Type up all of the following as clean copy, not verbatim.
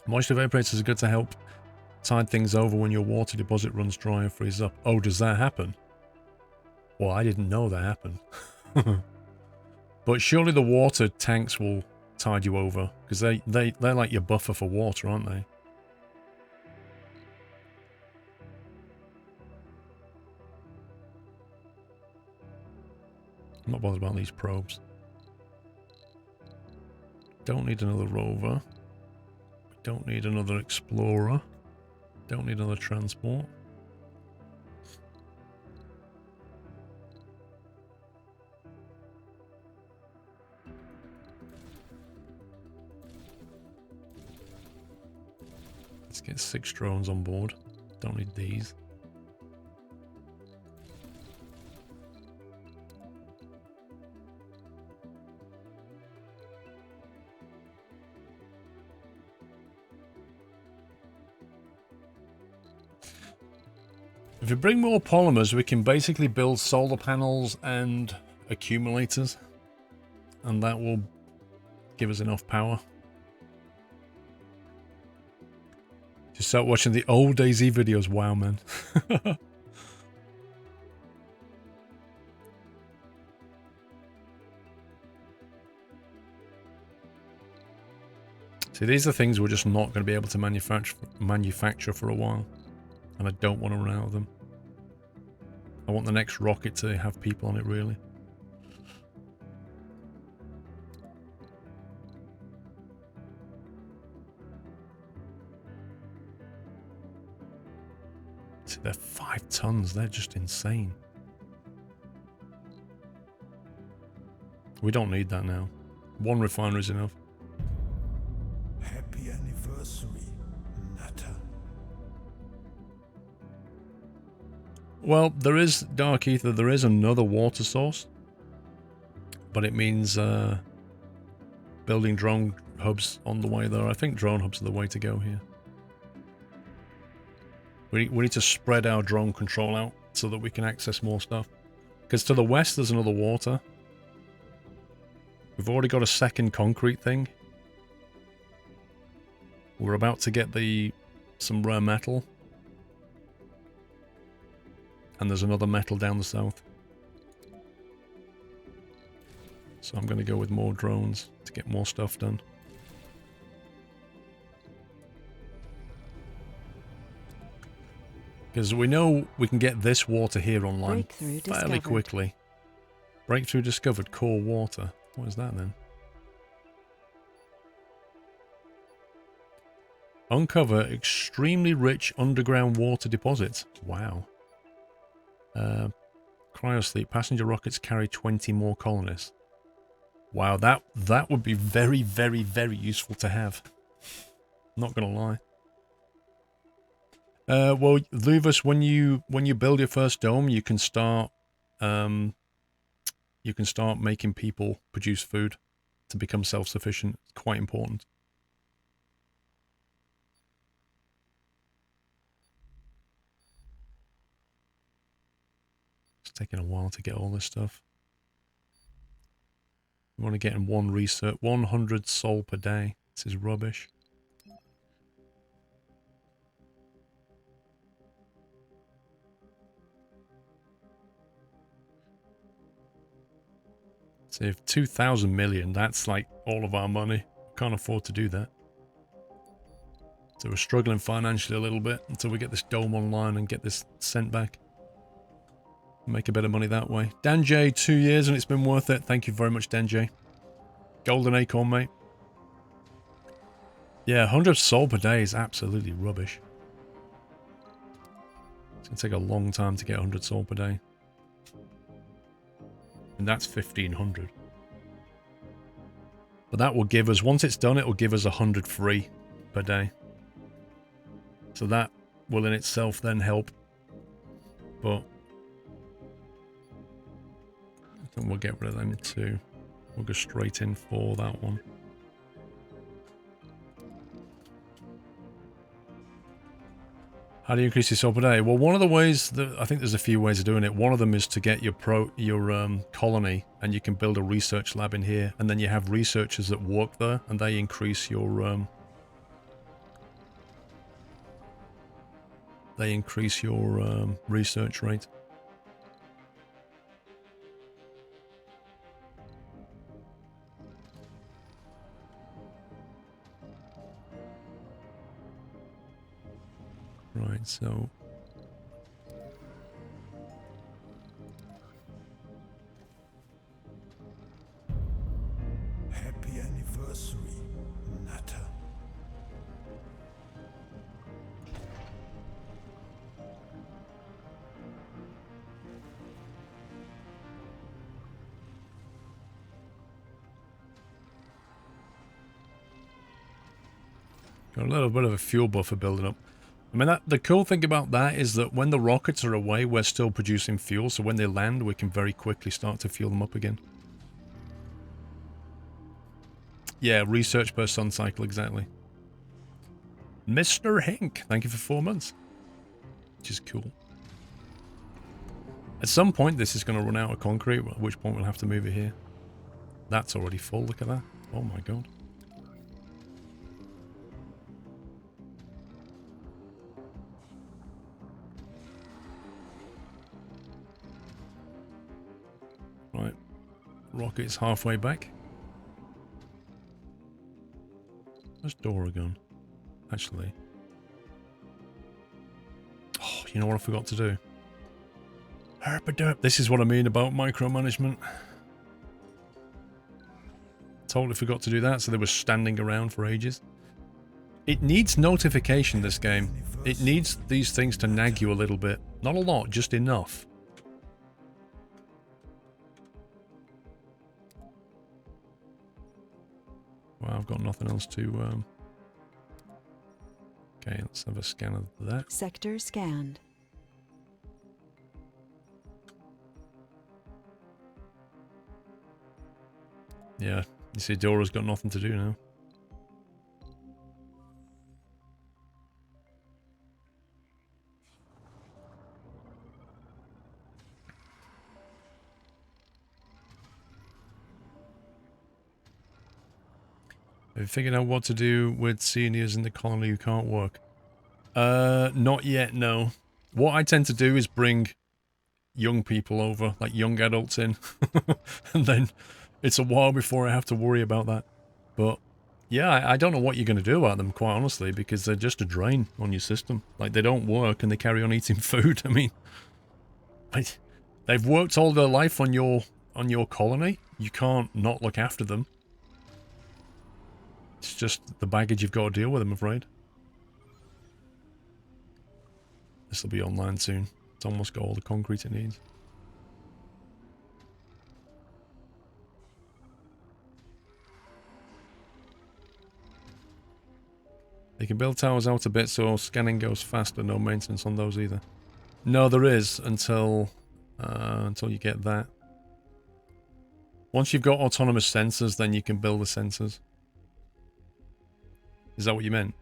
Moisture evaporators are good to help tide things over when your water deposit runs dry and freezes up. Oh, does that happen? Well, I didn't know that happened. But surely the water tanks will tide you over, because they're like your buffer for water, aren't they? I'm not bothered about these probes. Don't need another rover. Don't need another explorer. Don't need another transport. Let's get 6 drones on board. Don't need these. If we bring more polymers, we can basically build solar panels and accumulators, and that will give us enough power. Just start watching the old DayZ videos. Wow, man. See, these are things we're just not going to be able to manufacture for a while. And I don't want to run out of them. I want the next rocket to have people on it, really. See, they're 5 tons. They're just insane. We don't need that now. 1 refinery is enough. Happy anniversary, Natter. Well, there is, Dark Ether, there is another water source. But it means building drone hubs on the way there. I think drone hubs are the way to go here. We need to spread our drone control out so that we can access more stuff. Because to the west there's another water. We've already got a second concrete thing. We're about to get some rare metal. And there's another metal down the south. So I'm going to go with more drones to get more stuff done. Because we know we can get this water here online fairly quickly. Breakthrough discovered, core water. What is that then? Uncover extremely rich underground water deposits. Wow. Cryosleep. Passenger rockets carry 20 more colonists. Wow, that would be very, very, very useful to have. Not gonna lie. Well, Luvus, when you build your first dome, you can start making people produce food to become self-sufficient. It's quite important. It's taking a while to get all this stuff. We want to get in one research, 100 sol per day. This is rubbish. So if 2,000 million, that's like all of our money. Can't afford to do that. So we're struggling financially a little bit until we get this dome online and get this sent back. Make a bit of money that way. Dan J, 2 years and it's been worth it. Thank you very much, Dan J. Golden Acorn, mate. Yeah, 100 sol per day is absolutely rubbish. It's going to take a long time to get 100 sol per day. And that's 1,500. But that will give us, once it's done, it will give us 100 free per day. So that will in itself then help. But I think we'll get rid of them too. We'll go straight in for that one. How do you increase your sol per day? Well, one of the ways that I think there's a few ways of doing it. One of them is to get your colony, and you can build a research lab in here, and then you have researchers that work there, and they increase your they increase your research rate. Right, so Happy anniversary, Natter. got a little bit of a fuel buffer building up. I mean, the cool thing about that is that when the rockets are away, we're still producing fuel, so when they land, we can very quickly start to fuel them up again. Yeah, research per sun cycle, exactly. Mr. Hink, thank you for 4 months. Which is cool. At some point, this is going to run out of concrete, at which point we'll have to move it here. That's already full, look at that. Oh my god. Right. Rocket's halfway back. Where's Dora gone? Actually. Oh, you know what I forgot to do? Herpaderp. This is what I mean about micromanagement. Totally forgot to do that, so they were standing around for ages. It needs notification, this game. It needs these things to nag you a little bit. Not a lot, just enough. Well, I've got nothing else to... Okay, let's have a scan of that. Sector scanned. Yeah, you see Dora's got nothing to do now. Have you figured out what to do with seniors in the colony who can't work? Not yet, no. What I tend to do is bring young people over, like young adults in. And then it's a while before I have to worry about that. But yeah, I don't know what you're going to do about them, quite honestly, because they're just a drain on your system. Like, they don't work and they carry on eating food. I mean, they've worked all their life on your colony. You can't not look after them. It's just the baggage you've got to deal with, I'm afraid. This will be online soon. It's almost got all the concrete it needs. They can build towers out a bit so scanning goes faster. No maintenance on those either. No, there is until you get that. Once you've got autonomous sensors, then you can build the sensors. Is that what you meant?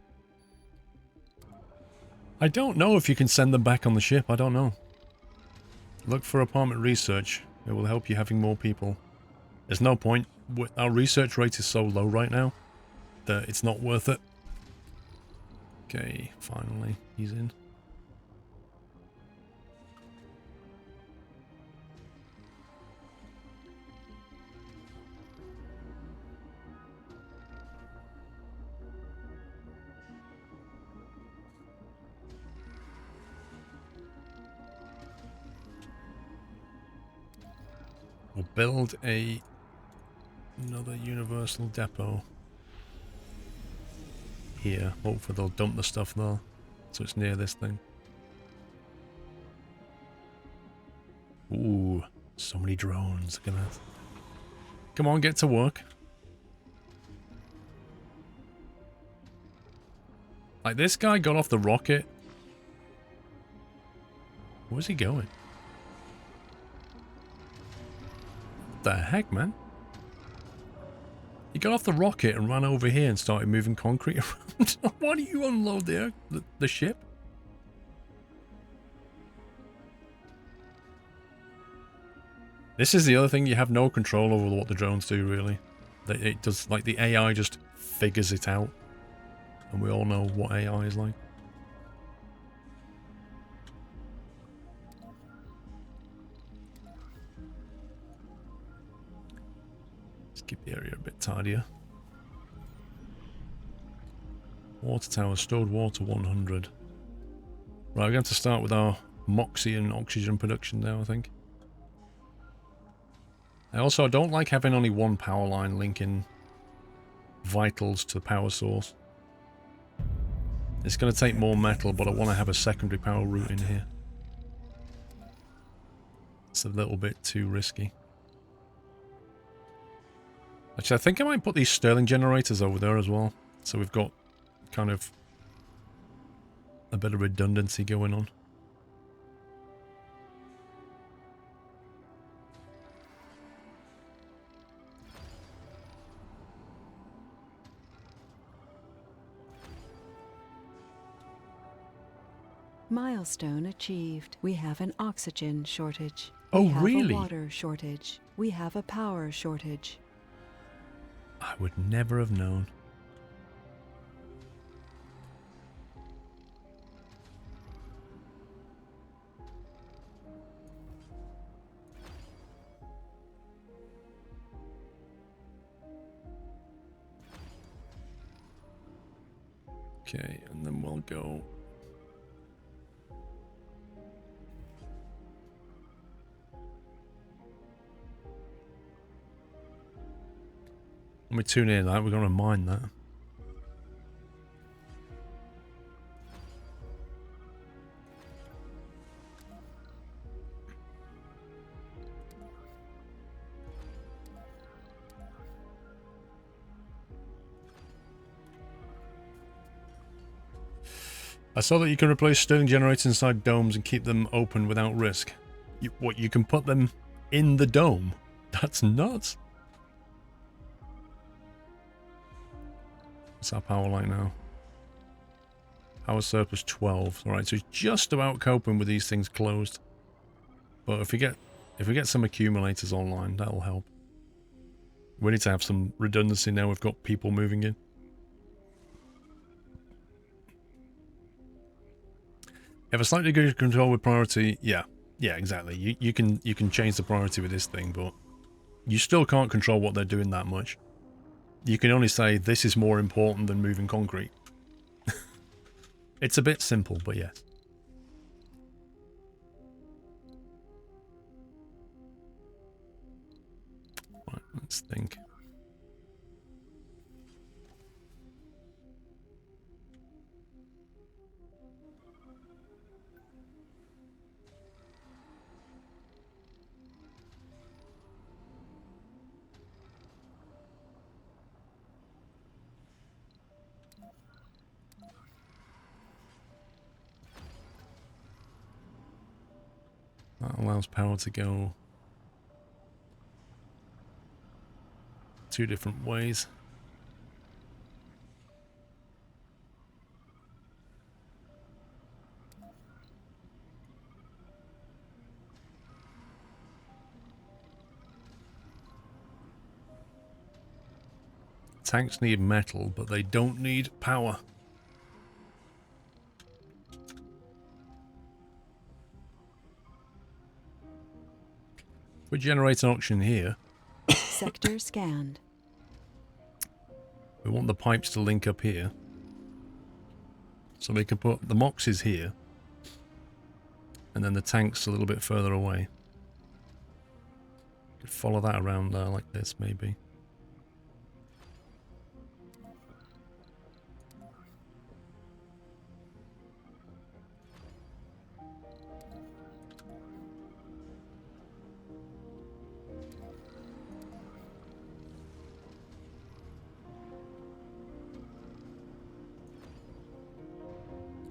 I don't know if you can send them back on the ship. I don't know. Look for apartment research. It will help you having more people. There's no point. Our research rate is so low right now that it's not worth it. Okay, finally, he's in. We'll build another universal depot here. Hopefully they'll dump the stuff there, so it's near this thing. Ooh, so many drones. Look at that. Come on, get to work. Like, this guy got off the rocket. Where's he going? What the heck, man? He got off the rocket and ran over here and started moving concrete around. Why do you unload the ship? This is the other thing, you have no control over what the drones do, really. It does, like, the AI just figures it out. And we all know what AI is like. Let's keep the area a bit tidier. Water tower, stored water 100. Right, we're going to start with our moxie and oxygen production now, I think. I don't like having only one power line linking vitals to the power source. It's going to take more metal, but I want to have a secondary power route in here. It's a little bit too risky. Actually, I think I might put these Stirling generators over there as well. So we've got kind of a bit of redundancy going on. Milestone achieved. We have an oxygen shortage. Oh, we have really? a water shortage. We have a power shortage. I would never have known. Okay, and then we'll go... When we tune in that, we're going to mine that. I saw that you can replace Stirling generators inside domes and keep them open without risk. You can put them in the dome? That's nuts. What's our power like now? Power surplus 12. Alright, so it's just about coping with these things closed. But if we get some accumulators online, that'll help. We need to have some redundancy now we've got people moving in. Have a slightly good control with priority. Yeah, exactly. You can change the priority with this thing, but you still can't control what they're doing that much. You can only say this is more important than moving concrete. It's a bit simple, but yes. Right, let's think. That allows power to go two different ways. Tanks need metal, but they don't need power. We generate an auction here. Sector scanned. We want the pipes to link up here. So we can put the moxes here. And then the tanks a little bit further away. Could follow that around like this, maybe.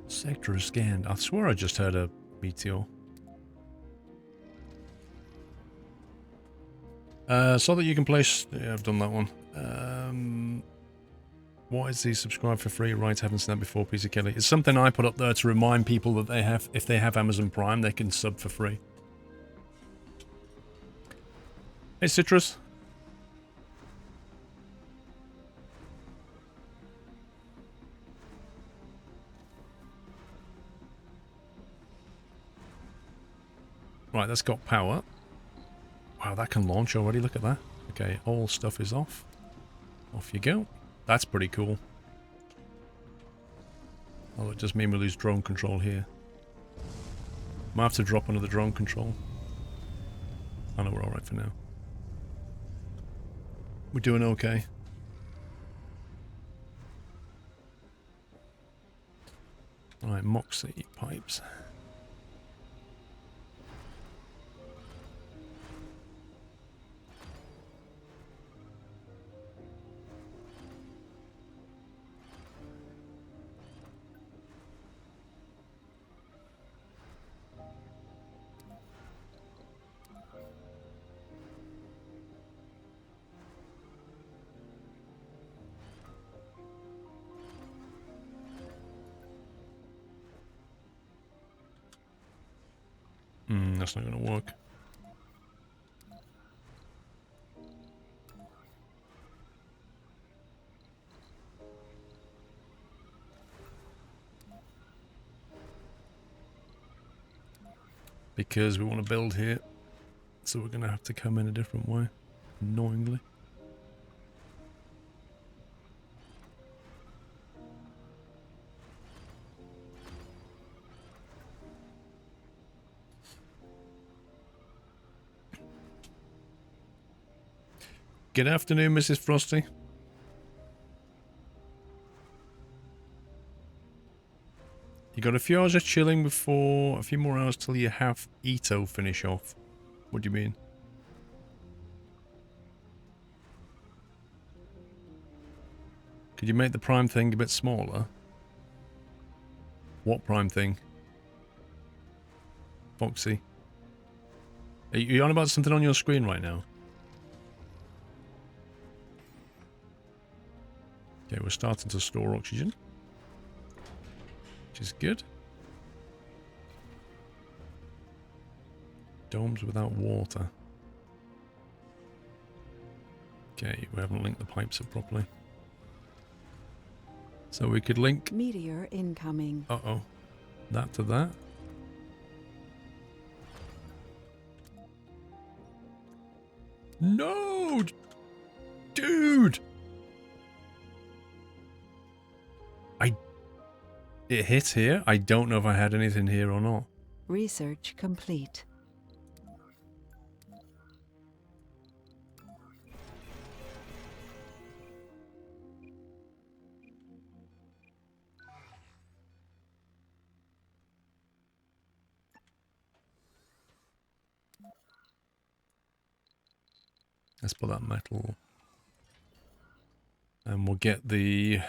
Sector is scanned. I swear I just heard a meteor. So that you can place... Yeah, I've done that one. What is the subscribe for free? Right, haven't seen that before, Peter Kelly. It's something I put up there to remind people that they have, if they have Amazon Prime, they can sub for free. Hey, Citrus. Right, that's got power. Wow, that can launch already. Look at that. Okay, all stuff is off. Off you go. That's pretty cool. Oh, it does mean we lose drone control here. Might have to drop another drone control. I know we're alright for now. We're doing okay. Alright, Moxie pipes. That's not going to work. Because we want to build here, so we're going to have to come in a different way, annoyingly. Good afternoon, Mrs. Frosty. You got a few hours of chilling before, a few more hours till you have Ito finish off. What do you mean? Could you make the prime thing a bit smaller? What prime thing? Foxy. Are you on about something on your screen right now? Okay, we're starting to store oxygen, which is good. Domes without water. Okay, we haven't linked the pipes up properly. So we could link... Meteor incoming. Uh-oh. That to that. No! Dude! It hit here. I don't know if I had anything here or not. Research complete. Let's put that metal. And we'll get the...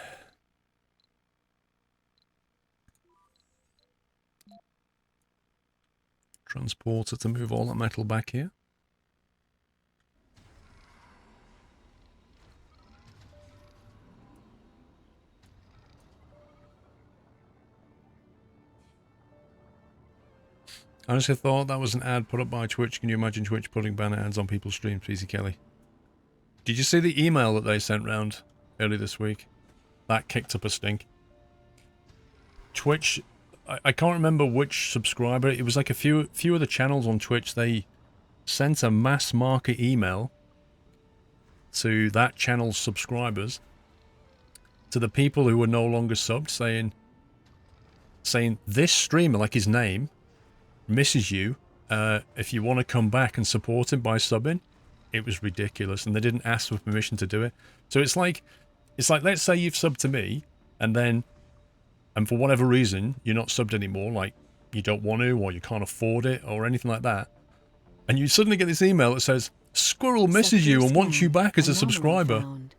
transporter to move all that metal back here. I honestly thought that was an ad put up by Twitch. Can you imagine Twitch putting banner ads on people's streams, Peasy Kelly? Did you see the email that they sent round early this week? That kicked up a stink. Twitch... I can't remember which subscriber. It was like a few of the channels on Twitch. They sent a mass market email to that channel's subscribers, to the people who were no longer subbed, saying this streamer, like his name, misses you. If you want to come back and support him by subbing. It was ridiculous, and they didn't ask for permission to do it. So it's like let's say you've subbed to me, and for whatever reason, you're not subbed anymore, like you don't want to, or you can't afford it, or anything like that. And you suddenly get this email that says, Squirrel misses you and wants you back as a subscriber. And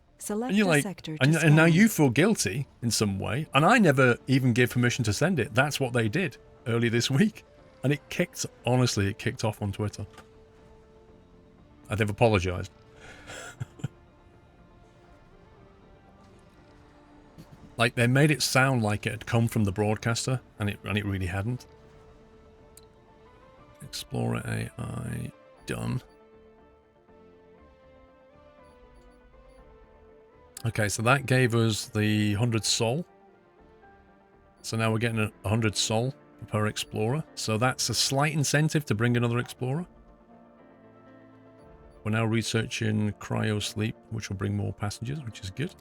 you're like, and now you feel guilty in some way. And I never even gave permission to send it. That's what they did early this week. And it kicked off on Twitter. They've apologized. Like, they made it sound like it had come from the broadcaster, and it really hadn't. Explorer AI done. Okay, so that gave us the 100 sol. So now we're getting 100 sol per explorer. So that's a slight incentive to bring another explorer. We're now researching cryo sleep, which will bring more passengers, which is good.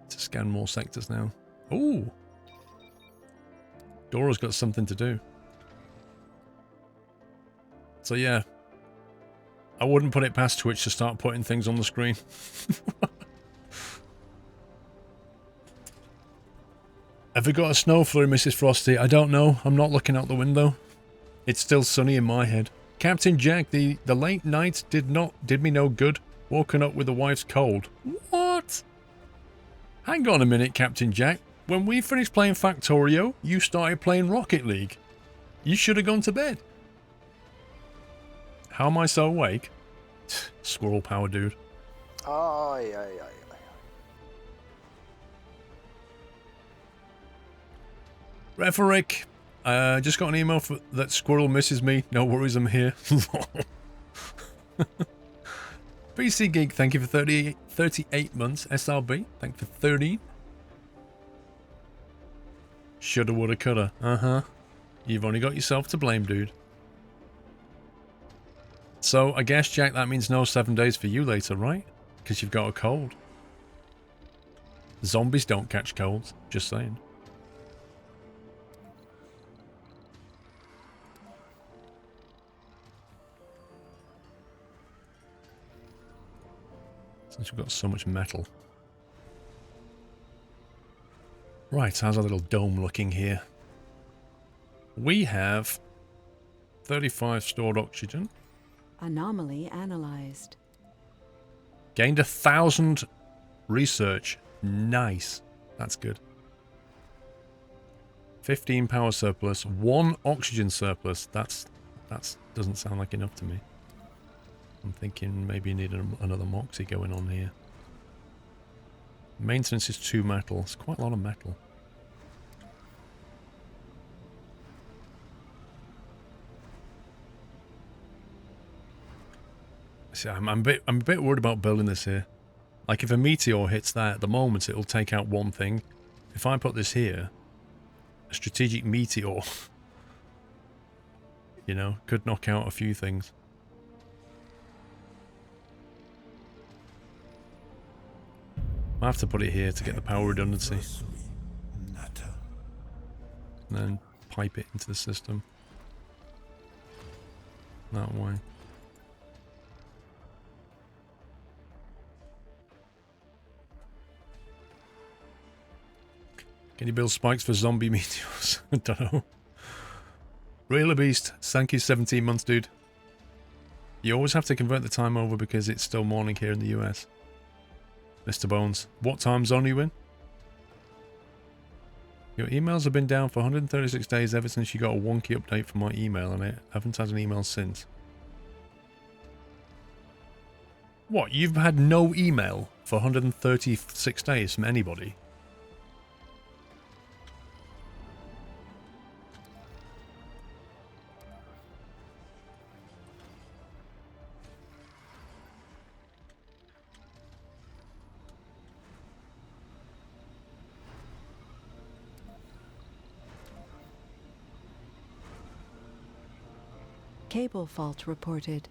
To scan more sectors now. Ooh! Dora's got something to do. So yeah, I wouldn't put it past Twitch to start putting things on the screen. Have we got a snow flurry, Mrs. Frosty? I don't know. I'm not looking out the window. It's still sunny in my head. Captain Jack, the late night did me no good. Woken up with the wife's cold. What? Hang on a minute, Captain Jack. When we finished playing Factorio, you started playing Rocket League. You should have gone to bed. How am I so awake? Squirrel power, dude. Aye. Referick, just got an email that Squirrel misses me. No worries, I'm here. PC Geek, thank you for 38 months. SRB, thank you for 30. Shoulda, woulda, coulda. Uh-huh. You've only got yourself to blame, dude. So, I guess, Jack, that means no 7 days for you later, right? Because you've got a cold. Zombies don't catch colds. Just saying. Since we've got so much metal. Right, how's our little dome looking here? We have 35 stored oxygen. Anomaly analyzed. Gained 1,000 research. Nice. That's good. 15 power surplus. 1 oxygen surplus. That's doesn't sound like enough to me. I'm thinking maybe you need another Moxie going on here. Maintenance is 2 metal. It's quite a lot of metal. See, I'm a bit worried about building this here. Like if a meteor hits that at the moment, it'll take out one thing. If I put this here, a strategic meteor, you know, could knock out a few things. I have to put it here to get the power redundancy. And then pipe it into the system. That way. Can you build spikes for zombie meteors? I don't know. Real Beast, thank you 17 months, dude. You always have to convert the time over because it's still morning here in the US. Mr. Bones, what time zone are you in? Your emails have been down for 136 days ever since you got a wonky update from my email and I haven't had an email since. What, you've had no email for 136 days from anybody? Cable fault reported.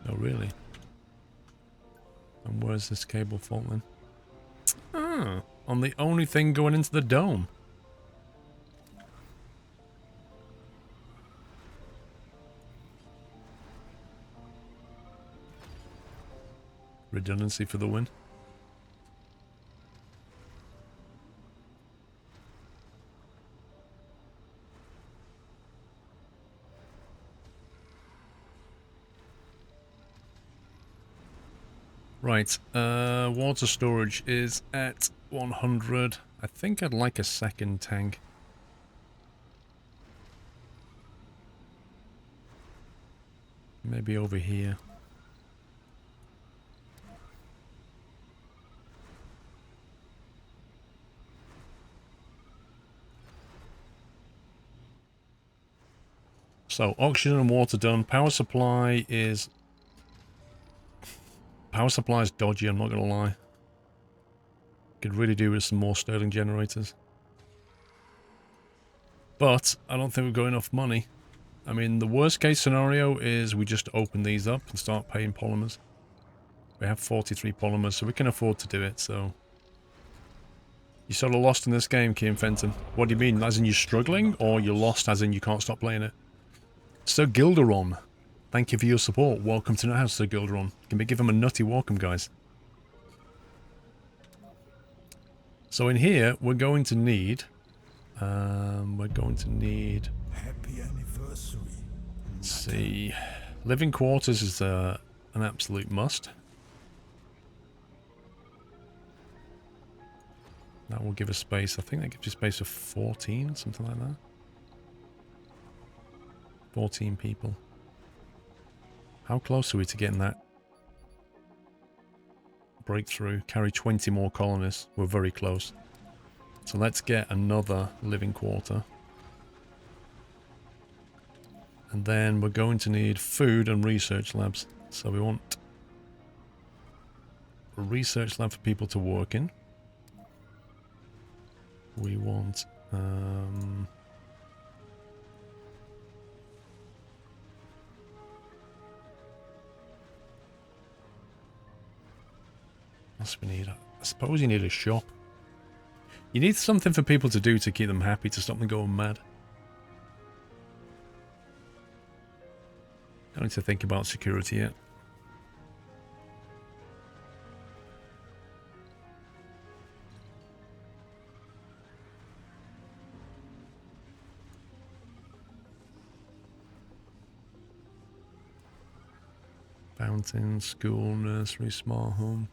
Oh, really? And where's this cable fault then? Ah, on the only thing going into the dome. Redundancy for the win. Right, water storage is at 100. I think I'd like a second tank. Maybe over here. So, oxygen and water done. Power supply is dodgy, I'm not going to lie. Could really do with some more Stirling generators. But, I don't think we've got enough money. I mean, the worst case scenario is we just open these up and start paying polymers. We have 43 polymers, so we can afford to do it, so... You're sort of lost in this game, Kian Fenton. What do you mean? As in you're struggling, or you're lost as in you can't stop playing it? Sir Gilderon, thank you for your support. Welcome to the house, Sir Gilderon. Can we give him a nutty welcome, guys? So in here, we're going to need... Happy anniversary. Let's see... Living quarters is an absolute must. That will give us space. I think that gives you space of 14, something like that. 14 people. How close are we to getting that breakthrough? Carry 20 more colonists. We're very close. So let's get another living quarter. And then we're going to need food and research labs. So we want a research lab for people to work in. We want else we need? I suppose you need a shop. You need something for people to do to keep them happy, to stop them going mad. Don't need to think about security yet. Fountain, school, nursery, smart home.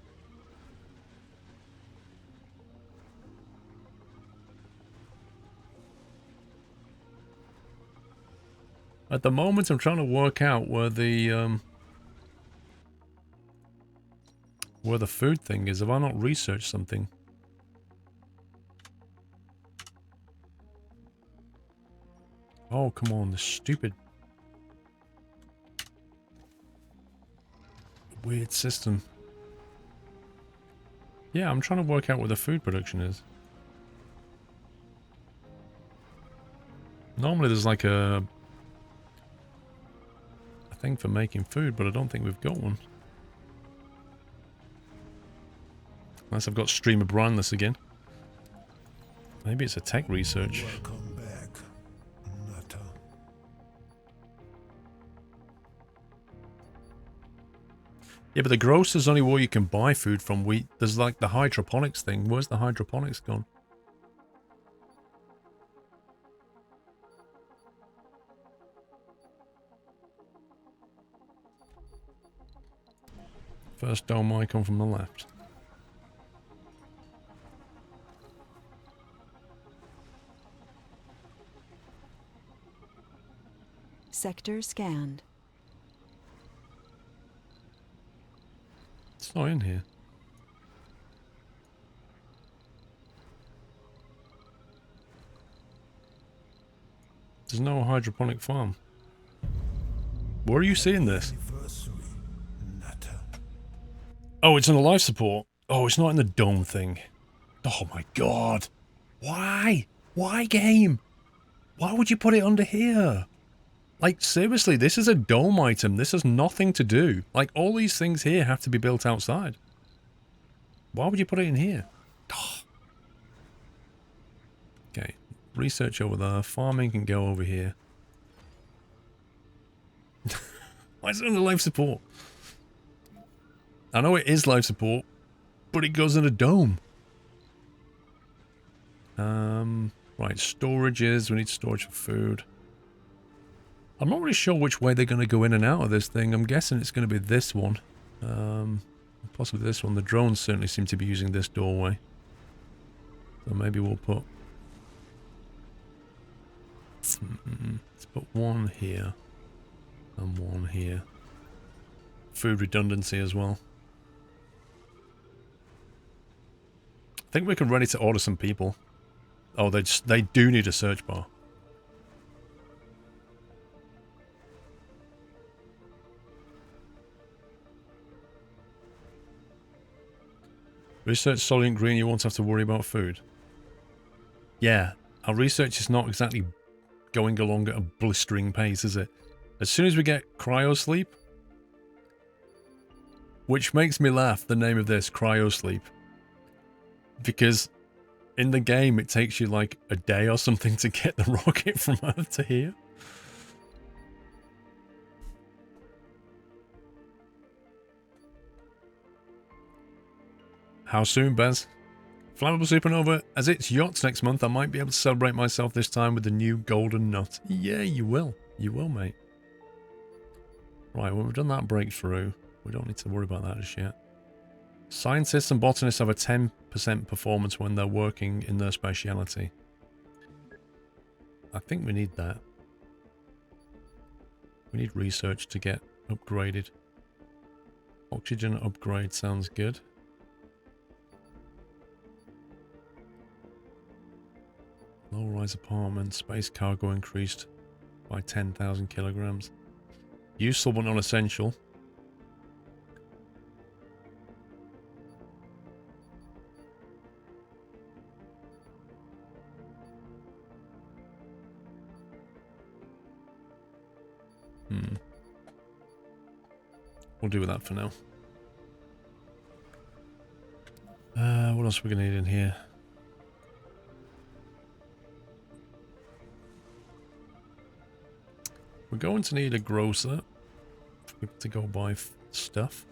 At the moment, I'm trying to work out where the food thing is. Have I not researched something? Oh, come on, the stupid weird system. Yeah, I'm trying to work out where the food production is. Normally there's like a thing for making food, but I don't think we've got one. Unless I've got stream of brandless again. Maybe it's a tech research. Welcome back, Nutter. Yeah, but the grocer's only where you can buy food from. There's like the hydroponics thing. Where's the hydroponics gone? First dome icon from the left. Sector scanned. It's not in here. There's no hydroponic farm. Where are you seeing this? Anniversary, Nutter. Oh, it's in the life support. Oh, it's not in the dome thing. Oh my god. Why? Why, game? Why would you put it under here? Like, seriously, this is a dome item. This has nothing to do. Like, all these things here have to be built outside. Why would you put it in here? Oh. Okay, research over there. Farming can go over here. Why is it under life support? I know it is life support, but it goes in a dome. Right, storages. We need storage for food. I'm not really sure which way they're going to go in and out of this thing. I'm guessing it's going to be this one. Possibly this one. The drones certainly seem to be using this doorway. So maybe we'll put... Let's put one here. And one here. Food redundancy as well. I think we're ready to order some people. Oh, they do need a search bar. Research Solent Green, you won't have to worry about food. Yeah, our research is not exactly going along at a blistering pace, is it? As soon as we get cryo sleep, which makes me laugh, the name of this, cryo sleep, because in the game it takes you like a day or something to get the rocket from Earth to here. How soon, Bez? Flammable Supernova, as it's yachts next month, I might be able to celebrate myself this time with the new golden nut. Yeah, you will. You will, mate. Right, well, we've done that breakthrough. We don't need to worry about that just yet. Scientists and botanists have a 10% performance when they're working in their speciality. I think we need that. We need research to get upgraded. Oxygen upgrade sounds good. Low-rise apartment, space cargo increased by 10,000 kilograms. Useful but not essential. We'll do with that for now. What else are we going to need in here? We're going to need a grocer for people to go buy stuff.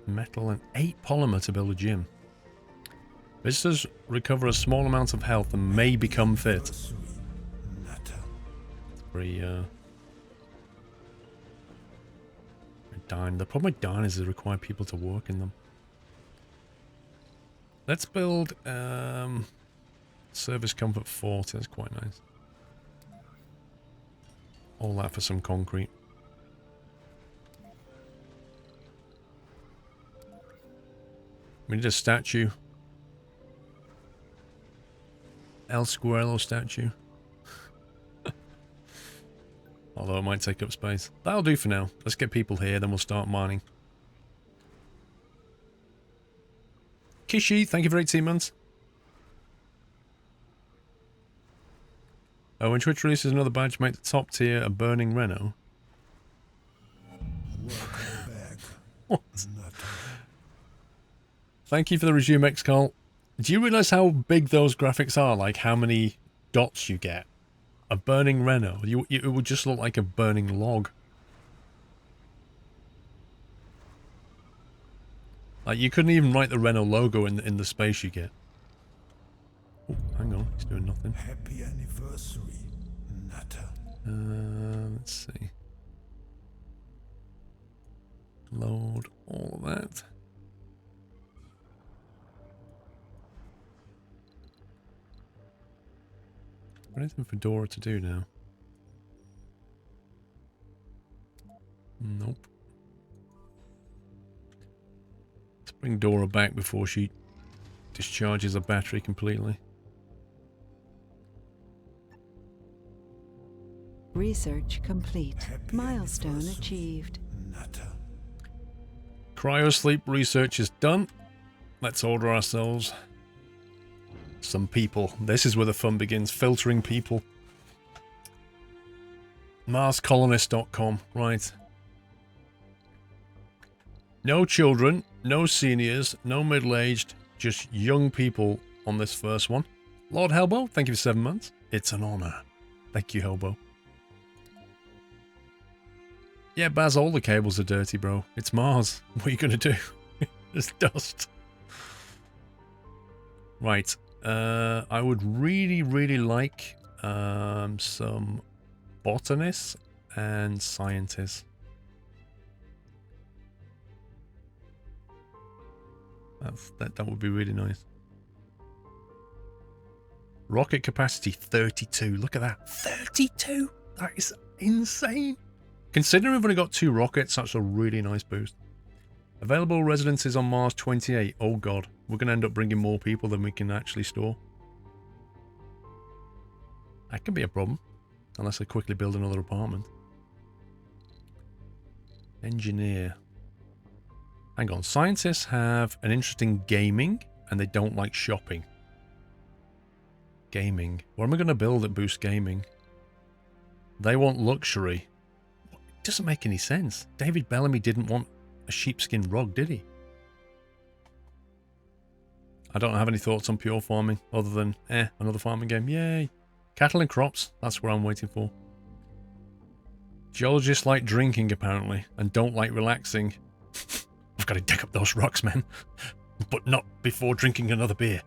Metal and 8 polymer to build a gym. Visitors recover a small amount of health and may become fit. It's very, dine. The problem with dine is they require people to work in them. Let's build service comfort 40. That's quite nice. All that for some concrete. We need a statue. El Squirrelo statue. Although it might take up space. That'll do for now. Let's get people here, then we'll start mining. Kishi, thank you for 18 months. Oh, when Twitch releases another badge, make the top tier a burning Renault. What? Thank you for the resume, Xcall. Do you realise how big those graphics are? Like how many dots you get? A burning Renault. It would just look like a burning log. Like you couldn't even write the Renault logo in the space you get. Oh, hang on, he's doing nothing. Happy anniversary, Nutter. Let's see. Load all of that. Anything for Dora to do now? Nope. Let's bring Dora back before she discharges her battery completely. Research complete. Milestone achieved. Nutter. Cryosleep research is done. Let's order ourselves some people. This is where the fun begins. Filtering people. MarsColonist.com. Right. No children, no seniors, no middle-aged, just young people on this first one. Lord Helbo, thank you for 7 months. It's an honor. Thank you, Helbo. Yeah, Baz, all the cables are dirty, bro. It's Mars. What are you going to do? It's dust. Right. I would really, really like some botanists and scientists. That would be really nice. Rocket capacity 32. Look at that. 32? That is insane. Considering we've only got 2 rockets, that's a really nice boost. Available residences on Mars 28. Oh god. We're going to end up bringing more people than we can actually store. That could be a problem. Unless I quickly build another apartment. Engineer. Hang on. Scientists have an interest in gaming, and they don't like shopping. Gaming. What am I going to build that boosts gaming? They want luxury. It doesn't make any sense. David Bellamy didn't want a sheepskin rug, did he? I don't have any thoughts on pure farming, other than, another farming game. Yay. Cattle and crops. That's what I'm waiting for. Geologists like drinking, apparently, and don't like relaxing. I've got to dig up those rocks, man. But not before drinking another beer.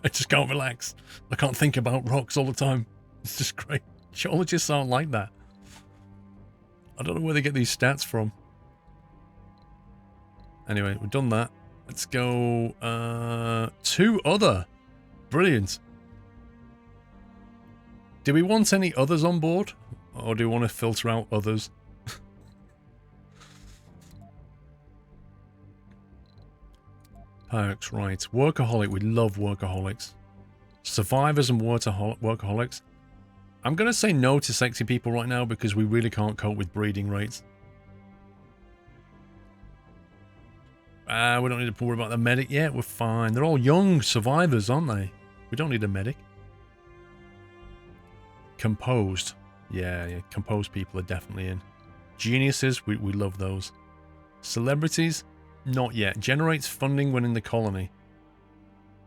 I just can't relax. I can't think about rocks all the time. It's just great. Geologists aren't like that. I don't know where they get these stats from. Anyway, we've done that. Let's go, 2 other. Brilliant. Do we want any others on board? Or do we want to filter out others? Perks, right. Workaholic, we love workaholics. Survivors and workaholics. I'm going to say no to sexy people right now because we really can't cope with breeding rates. We don't need to worry about the medic yet. We're fine. They're all young survivors, aren't they? We don't need a medic. Composed. Yeah, composed people are definitely in. Geniuses, we love those. Celebrities, not yet. Generates funding when in the colony.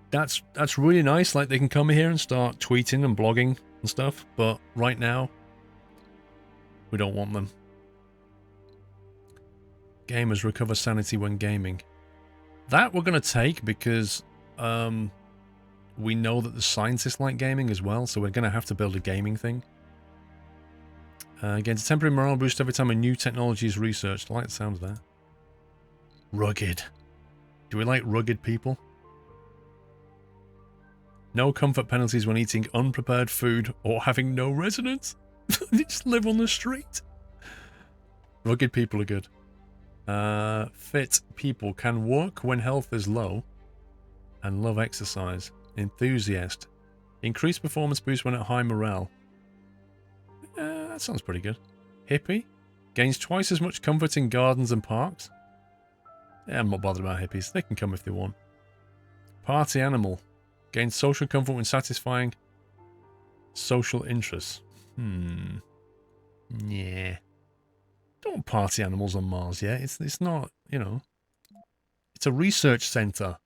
That's really nice. Like, they can come here and start tweeting and blogging and stuff. But right now, we don't want them. Gamers recover sanity when gaming. That we're going to take because we know that the scientists like gaming as well, so we're going to have to build a gaming thing. Again, a temporary morale boost every time a new technology is researched. I like the sound of that. Rugged. Do we like rugged people? No comfort penalties when eating unprepared food or having no residence. They just live on the street. Rugged people are good. Fit people can work when health is low and love exercise. Enthusiast. Increased performance boost when at high morale. That sounds pretty good. Hippie. Gains twice as much comfort in gardens and parks. Yeah, I'm not bothered about hippies. They can come if they want. Party animal. Gains social comfort when satisfying social interests. Yeah. Don't want party animals on Mars yet. It's not, you know. It's a research center.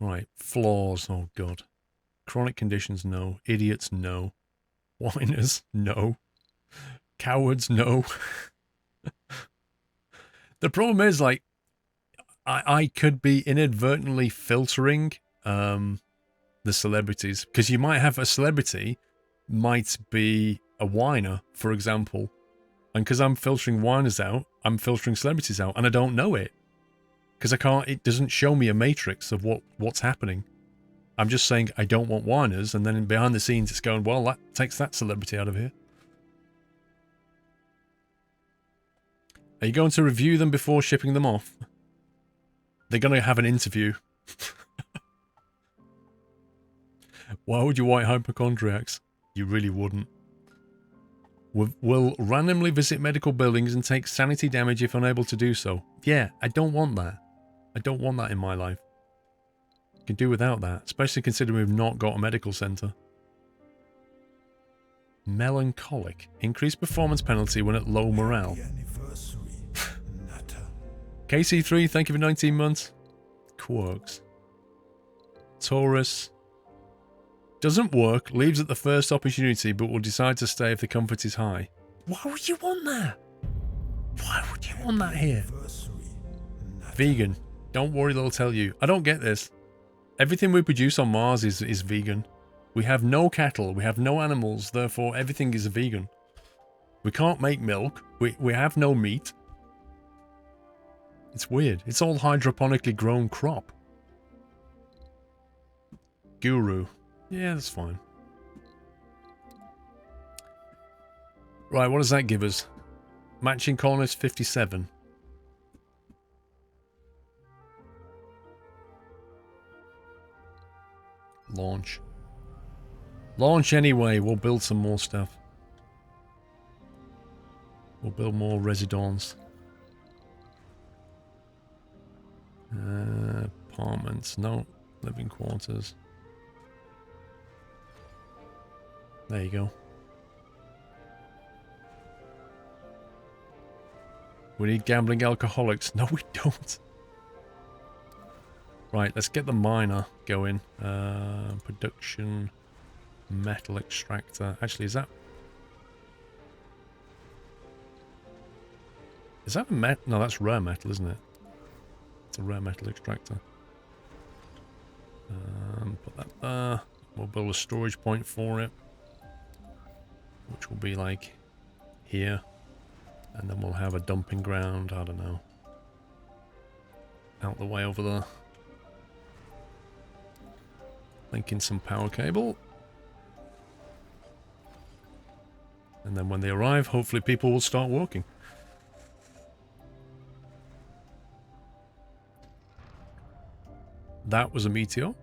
Right. Flaws. Oh, God. Chronic conditions, no. Idiots, no. Whiners, no. Cowards, no. The problem is, like, I could be inadvertently filtering the celebrities. Because you might have a celebrity might be a whiner, for example. And because I'm filtering whiners out, I'm filtering celebrities out. And I don't know it. Because I can't, it doesn't show me a matrix of what's happening. I'm just saying I don't want whiners, and then behind the scenes it's going, well, that takes that celebrity out of here. Are you going to review them before shipping them off? They're going to have an interview. Why would you white hypochondriacs? You really wouldn't. Will randomly visit medical buildings and take sanity damage if unable to do so. Yeah, I don't want that. I don't want that in my life. Can do without that, especially considering we've not got a medical center. Melancholic. Increased performance penalty when at low morale. KC3, thank you for 19 months. Quirks. Taurus. Doesn't work, leaves at the first opportunity, but will decide to stay if the comfort is high. Why would you want that? Why would you want that here? Vegan. Don't worry, they'll tell you. I don't get this. Everything we produce on Mars is vegan. We have no cattle, we have no animals, therefore everything is vegan. We can't make milk, we have no meat. It's weird. It's all hydroponically grown crop. Guru. Yeah, that's fine. Right, what does that give us? Matching colonist 57. Launch. Launch anyway, we'll build some more stuff. We'll build more residence. Apartments. No. Living quarters. There you go. We need gambling alcoholics. No, we don't. Right, let's get the miner going. Production. Metal extractor. Actually, is that... Is that a metal? No, that's rare metal, isn't it? It's a rare metal extractor. Put that there. We'll build a storage point for it. Which will be like here. And then we'll have a dumping ground, I don't know. Out the way over there. Linking some power cable. And then when they arrive, hopefully people will start working. That was a meteor.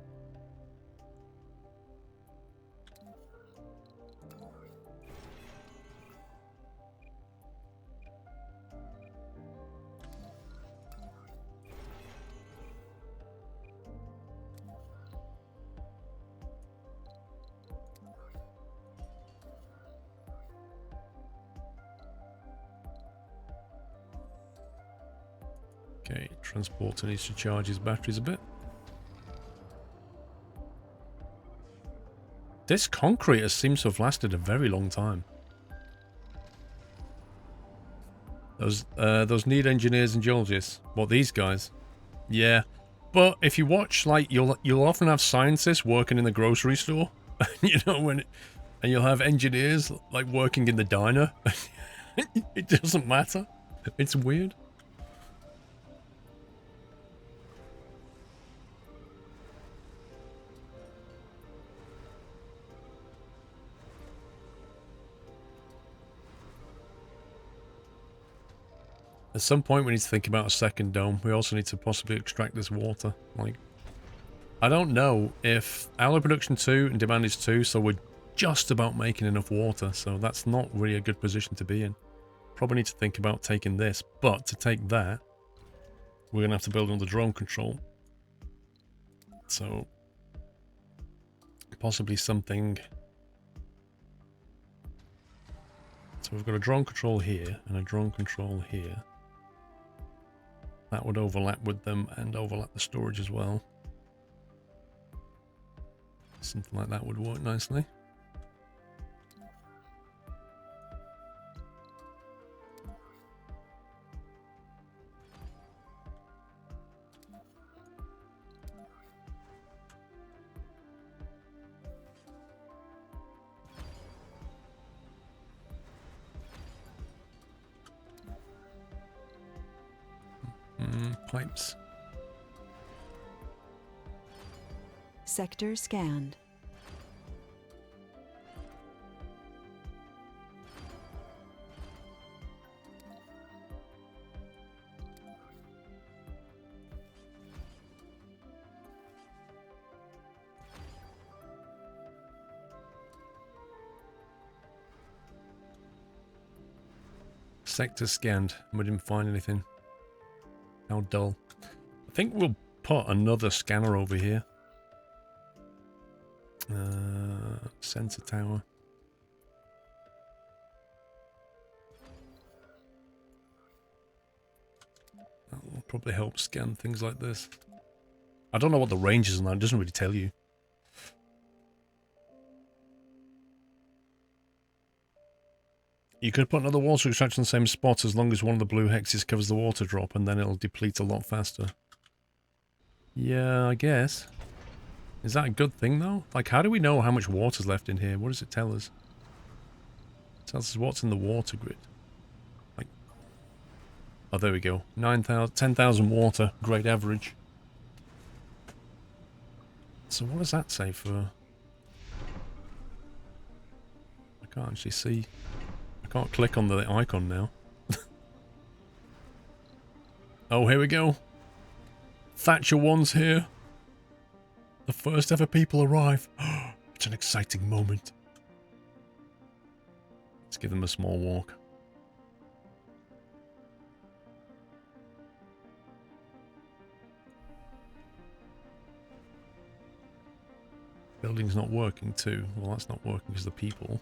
Okay, transporter needs to charge his batteries a bit. This concrete seems to have lasted a very long time. Those need engineers and geologists. What, these guys? Yeah, but if you watch, like, you'll often have scientists working in the grocery store, you know, and you'll have engineers like working in the diner. It doesn't matter. It's weird. At some point we need to think about a second dome. We also need to possibly extract this water. Like, I don't know if alloy production 2 and demand is 2, so we're just about making enough water. So that's not really a good position to be in. Probably need to think about taking this. But to take that, we're going to have to build another drone control. So, possibly something... So we've got a drone control here and a drone control here. That would overlap with them and overlap the storage as well. Something like that would work nicely. Pipes. Sector scanned. Sector scanned. We didn't find anything. How dull. I think we'll put another scanner over here. Sensor tower. That will probably help scan things like this. I don't know what the range is on that. It doesn't really tell you. You could put another water extractor in the same spot as long as one of the blue hexes covers the water drop, and then it'll deplete a lot faster. Yeah, I guess. Is that a good thing, though? Like, how do we know how much water's left in here? What does it tell us? It tells us what's in the water grid. Like, oh, there we go. 10,000 water. Great average. So what does that say for... I can't actually see... I can't click on the icon now. Oh, here we go. Thatcher 1's here. The first ever people arrive. It's an exciting moment. Let's give them a small walk. Building's not working too. Well, that's not working because of the people.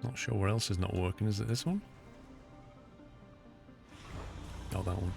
Not sure where else is not working. Is it this one? Oh, that one.